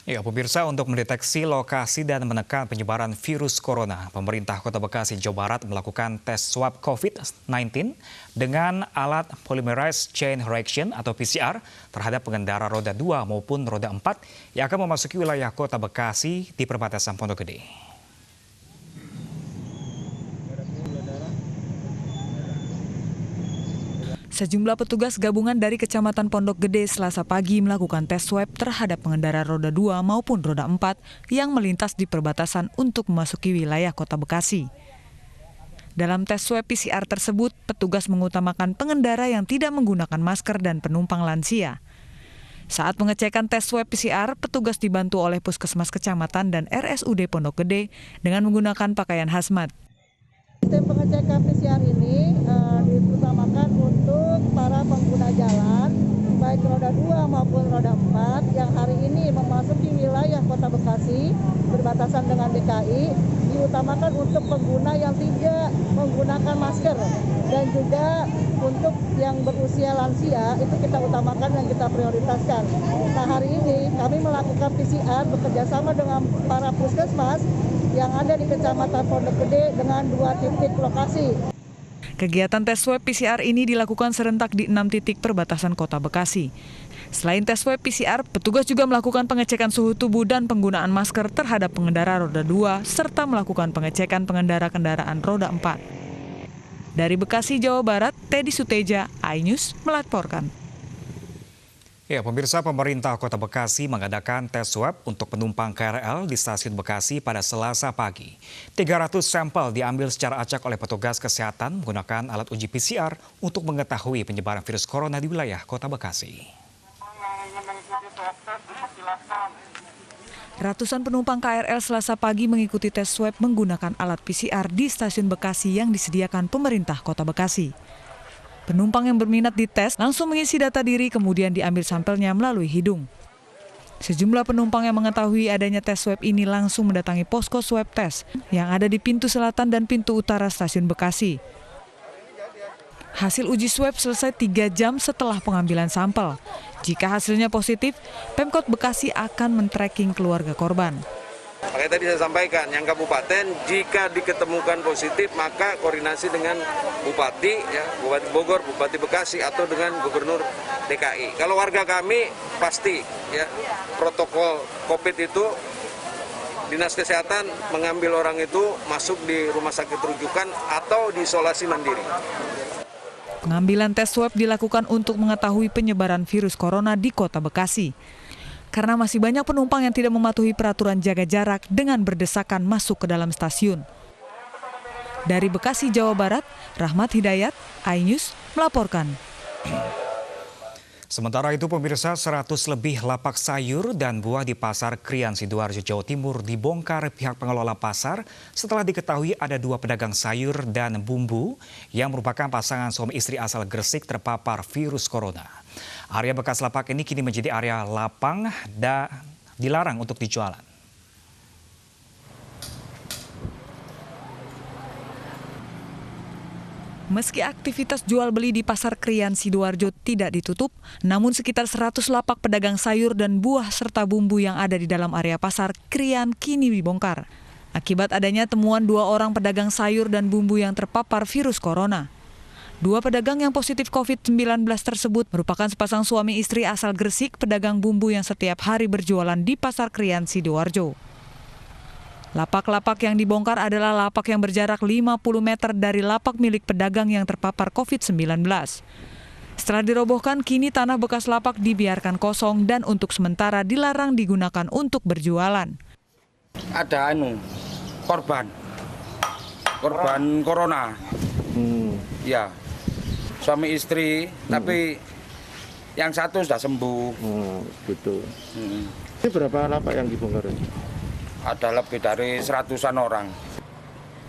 Ya, pemirsa, untuk mendeteksi lokasi dan menekan penyebaran virus corona, pemerintah Kota Bekasi, Jawa Barat melakukan tes swab COVID-19 dengan alat polymerase chain reaction atau PCR terhadap pengendara roda 2 maupun roda 4 yang akan memasuki wilayah Kota Bekasi di perbatasan Pondok Gede. Sejumlah petugas gabungan dari Kecamatan Pondok Gede Selasa pagi melakukan tes swab terhadap pengendara roda 2 maupun roda 4 yang melintas di perbatasan untuk memasuki wilayah Kota Bekasi. Dalam tes swab PCR tersebut, petugas mengutamakan pengendara yang tidak menggunakan masker dan penumpang lansia. Saat pengecekan tes swab PCR, petugas dibantu oleh Puskesmas Kecamatan dan RSUD Pondok Gede dengan menggunakan pakaian hazmat. Sistem pengecekan PCR ini diutamakan untuk para pengguna jalan, baik roda 2 maupun roda 4 yang hari ini memasuki wilayah Kota Bekasi berbatasan dengan DKI, diutamakan untuk pengguna yang tidak menggunakan masker dan juga untuk yang berusia lansia itu kita utamakan dan kita prioritaskan. Nah, hari ini kami melakukan PCR bekerjasama dengan para puskesmas yang ada di Kecamatan Pondok Gede dengan 2 titik lokasi. Kegiatan tes swab PCR ini dilakukan serentak di 6 titik perbatasan Kota Bekasi. Selain tes swab PCR, petugas juga melakukan pengecekan suhu tubuh dan penggunaan masker terhadap pengendara roda 2 serta melakukan pengecekan pengendara kendaraan roda 4. Dari Bekasi, Jawa Barat, Teddy Suteja, iNews melaporkan. Ya, pemirsa, pemerintah Kota Bekasi mengadakan tes swab untuk penumpang KRL di stasiun Bekasi pada Selasa pagi. 300 sampel diambil secara acak oleh petugas kesehatan menggunakan alat uji PCR untuk mengetahui penyebaran virus corona di wilayah Kota Bekasi. Ratusan penumpang KRL Selasa pagi mengikuti tes swab menggunakan alat PCR di stasiun Bekasi yang disediakan pemerintah Kota Bekasi. Penumpang yang berminat dites langsung mengisi data diri kemudian diambil sampelnya melalui hidung. Sejumlah penumpang yang mengetahui adanya tes swab ini langsung mendatangi posko swab tes yang ada di pintu selatan dan pintu utara stasiun Bekasi. Hasil uji swab selesai 3 jam setelah pengambilan sampel. Jika hasilnya positif, Pemkot Bekasi akan men-tracking keluarga korban. Makanya tadi saya sampaikan, yang kabupaten jika diketemukan positif maka koordinasi dengan Bupati, ya, Bupati Bogor, Bupati Bekasi atau dengan Gubernur DKI. Kalau warga kami pasti, ya, protokol COVID itu Dinas Kesehatan mengambil orang itu masuk di rumah sakit rujukan atau di isolasi mandiri. Pengambilan tes swab dilakukan untuk mengetahui penyebaran virus corona di Kota Bekasi. Karena masih banyak penumpang yang tidak mematuhi peraturan jaga jarak dengan berdesakan masuk ke dalam stasiun. Dari Bekasi, Jawa Barat, Rahmat Hidayat, iNews melaporkan. Sementara itu, pemirsa, 100 lebih lapak sayur dan buah di Pasar Krian, Sidoarjo, Jawa Timur dibongkar pihak pengelola pasar setelah diketahui ada 2 pedagang sayur dan bumbu yang merupakan pasangan suami istri asal Gresik terpapar virus corona. Area bekas lapak ini kini menjadi area lapang dan dilarang untuk dijualan. Meski aktivitas jual beli di Pasar Krian Sidoarjo tidak ditutup, namun sekitar 100 lapak pedagang sayur dan buah serta bumbu yang ada di dalam area Pasar Krian kini dibongkar. Akibat adanya temuan 2 orang pedagang sayur dan bumbu yang terpapar virus corona. 2 pedagang yang positif COVID-19 tersebut merupakan sepasang suami istri asal Gresik, pedagang bumbu yang setiap hari berjualan di Pasar Krian Sidoarjo. Lapak-lapak yang dibongkar adalah lapak yang berjarak 50 meter dari lapak milik pedagang yang terpapar COVID-19. Setelah dirobohkan, kini tanah bekas lapak dibiarkan kosong dan untuk sementara dilarang digunakan untuk berjualan. Ada korban corona. Ya, suami istri, tapi yang satu sudah sembuh. Gitu. Ini berapa lapak yang dibongkar? Ada lebih dari 100-an orang.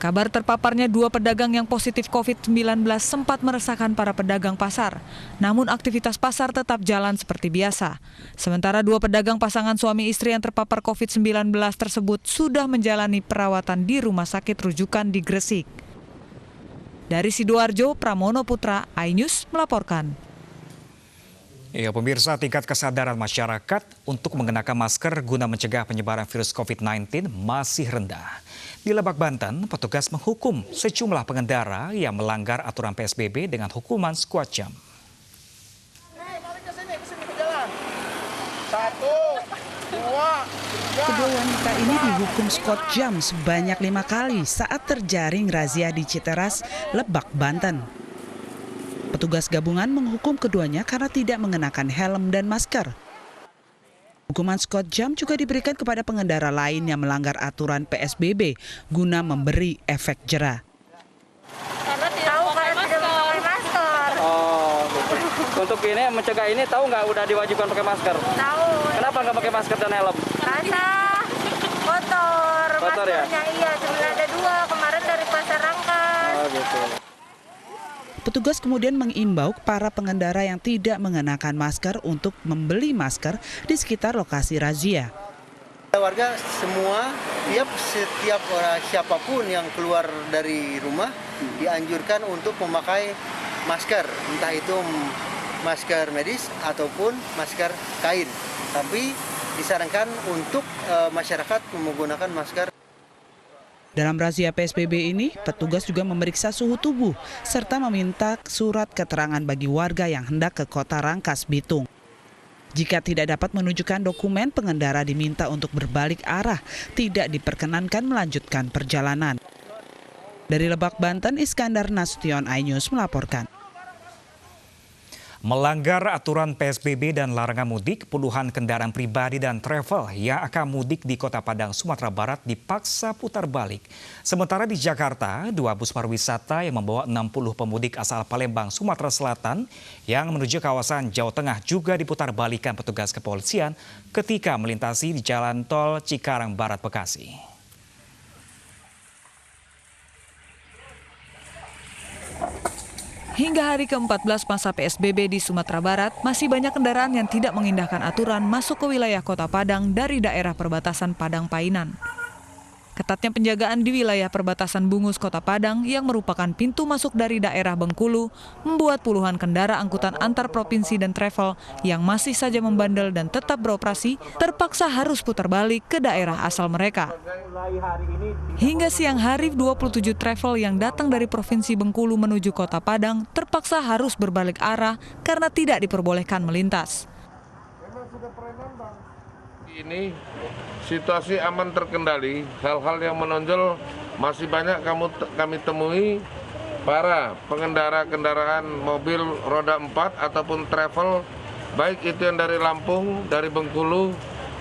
Kabar terpaparnya 2 pedagang yang positif COVID-19 sempat meresahkan para pedagang pasar. Namun aktivitas pasar tetap jalan seperti biasa. Sementara 2 pedagang pasangan suami istri yang terpapar COVID-19 tersebut sudah menjalani perawatan di rumah sakit rujukan di Gresik. Dari Sidoarjo, Pramono Putra, iNews melaporkan. Ya, pemirsa, tingkat kesadaran masyarakat untuk mengenakan masker guna mencegah penyebaran virus COVID-19 masih rendah. Di Lebak, Banten, petugas menghukum sejumlah pengendara yang melanggar aturan PSBB dengan hukuman skuad jam. Kedua wanita ini dihukum skuad jam sebanyak 5 kali saat terjaring razia di Citeras, Lebak, Banten. Petugas gabungan menghukum keduanya karena tidak mengenakan helm dan masker. Hukuman skuad jam juga diberikan kepada pengendara lain yang melanggar aturan PSBB guna memberi efek jera. Karena tidak memakai masker. Oh, gitu. Untuk ini mencegah ini tahu nggak udah diwajibkan pakai masker? Tahu. Kenapa nggak pakai masker dan helm? Karena kotor. Kotor ya? Maskernya iya, cuma ada 2 kemarin dari Pasar Rangkas. Oh, gitu. Petugas kemudian mengimbau para pengendara yang tidak mengenakan masker untuk membeli masker di sekitar lokasi razia. Warga semua, setiap orang siapapun yang keluar dari rumah dianjurkan untuk memakai masker, entah itu masker medis ataupun masker kain. Tapi disarankan untuk masyarakat menggunakan masker. Dalam razia PSBB ini, petugas juga memeriksa suhu tubuh serta meminta surat keterangan bagi warga yang hendak ke Kota Rangkas, Bitung. Jika tidak dapat menunjukkan dokumen, pengendara diminta untuk berbalik arah, tidak diperkenankan melanjutkan perjalanan. Dari Lebak, Banten, Iskandar Nasution, iNews melaporkan. Melanggar aturan PSBB dan larangan mudik, puluhan kendaraan pribadi dan travel yang akan mudik di Kota Padang, Sumatera Barat dipaksa putar balik. Sementara di Jakarta, 2 bus pariwisata yang membawa 60 pemudik asal Palembang, Sumatera Selatan yang menuju kawasan Jawa Tengah juga diputar balikan petugas kepolisian ketika melintasi di Jalan Tol Cikarang Barat, Bekasi. Hingga hari ke-14 masa PSBB di Sumatera Barat, masih banyak kendaraan yang tidak mengindahkan aturan masuk ke wilayah Kota Padang dari daerah perbatasan Padang Painan. Ketatnya penjagaan di wilayah perbatasan Bungus Kota Padang yang merupakan pintu masuk dari daerah Bengkulu membuat puluhan kendaraan angkutan antar provinsi dan travel yang masih saja membandel dan tetap beroperasi terpaksa harus putar balik ke daerah asal mereka. Hingga siang hari, 27 travel yang datang dari Provinsi Bengkulu menuju Kota Padang terpaksa harus berbalik arah karena tidak diperbolehkan melintas. Ini situasi aman terkendali, hal-hal yang menonjol masih banyak kami temui para pengendara kendaraan mobil roda 4 ataupun travel, baik itu yang dari Lampung, dari Bengkulu,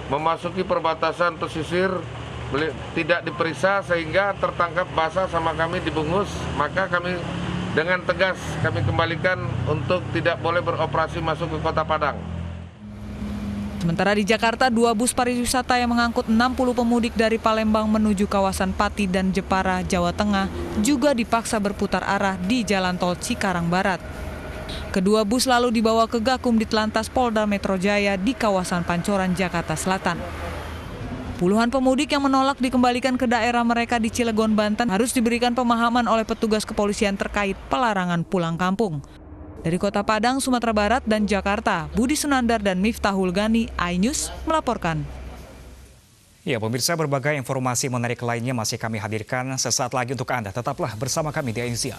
memasuki perbatasan pesisir, tidak diperiksa sehingga tertangkap basah sama kami di Bungus, maka kami dengan tegas kami kembalikan untuk tidak boleh beroperasi masuk ke Kota Padang. Sementara di Jakarta, 2 bus pariwisata yang mengangkut 60 pemudik dari Palembang menuju kawasan Pati dan Jepara, Jawa Tengah juga dipaksa berputar arah di Jalan Tol Cikarang Barat. Kedua bus lalu dibawa ke Gakum di Telantas Polda Metro Jaya di kawasan Pancoran, Jakarta Selatan. Puluhan pemudik yang menolak dikembalikan ke daerah mereka di Cilegon, Banten harus diberikan pemahaman oleh petugas kepolisian terkait pelarangan pulang kampung. Dari Kota Padang, Sumatera Barat, dan Jakarta, Budi Sunandar dan Miftahul Gani, iNews melaporkan. Ya, pemirsa, berbagai informasi menarik lainnya masih kami hadirkan sesaat lagi untuk Anda. Tetaplah bersama kami di iNews.